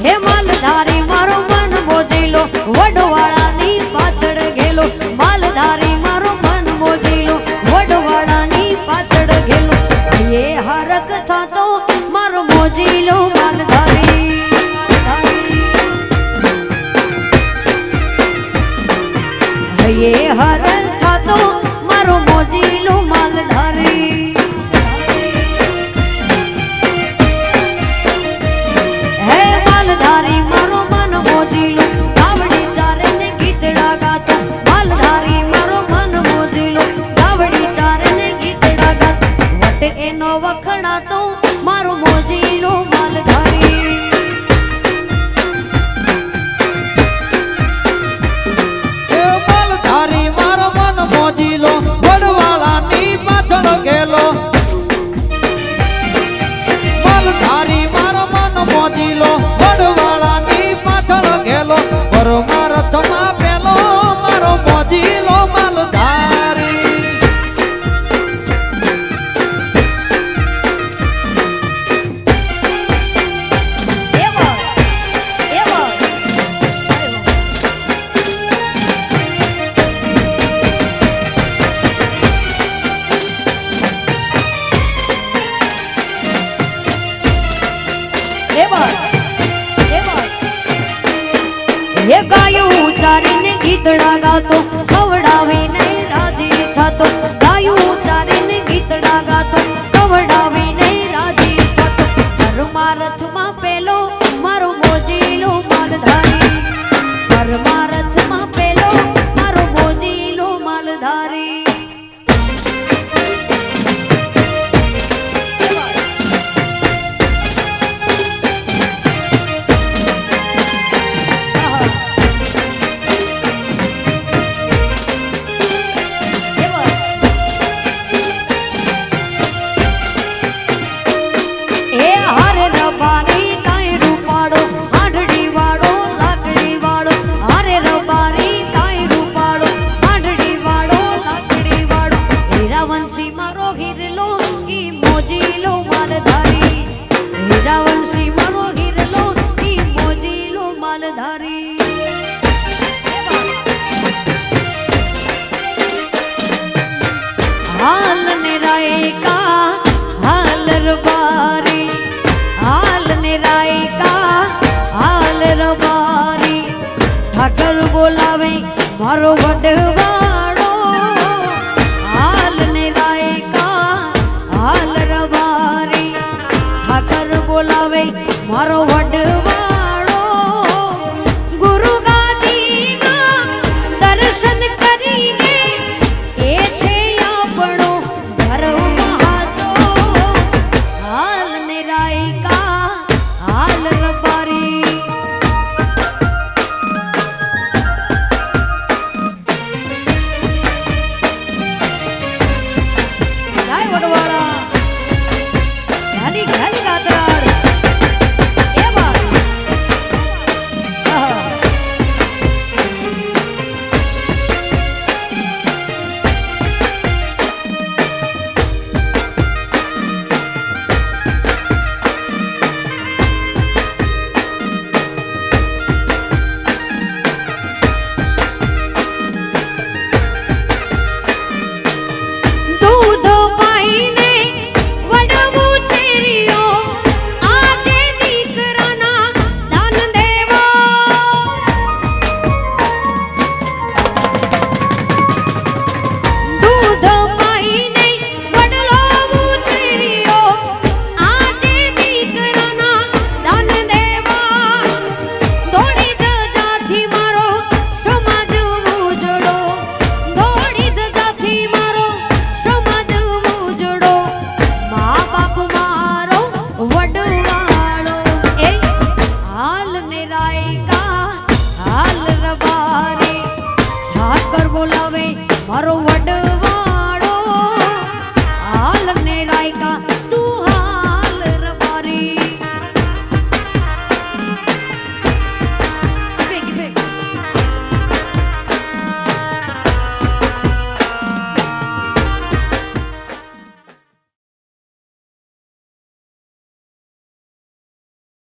હે માલધારી મારો મન મોજીલો વડવાળાની પાછળ ગેલો માલધારી મારો મન મોજીલો વડવાળાની પાછળ ગેલો એ હરક થાતો મારો મોજીલો માલધારી એ હરક થાતો મારો મોજીલો માલધારી મારો મન મોજીલો ગાવડી ચારે ને ગીતડા ગાતો માલધારી મારો મન મોજીલો ગાવડી ચારે ને ગીતડા ગાતો વટે એનો વખણાતો મારો મોજીલો માલધારી એ માલધારી મારો મન મોજીલો વડવાળાની પાછળ ગેલો માલધારી મારો મન મોજીલો વડવાળાની પાછળ ગેલો પરમાર્થમાં પેલો મારો મોજીલો માલધારી એ ગાયું ઉચારીને ગીતડા ગાતો ખવડાવીને રાજી થતો ગાયું ઉચારીને ગીતડા ગાતો ખવડાવીને રાજી થતો પરમાર્થમાં પેલો મારો મોજીલો માલધારી પરમાર્થમાં પેલો મારો મોજીલો માલધારી हाल निराए का हाल रबारी हाल निराए का हाल रबारी ठाकर बोलावे मारो वडवाड़ो हाल निराए का हाल रबारी ठाकर बोलावे मारो वडवाड़ो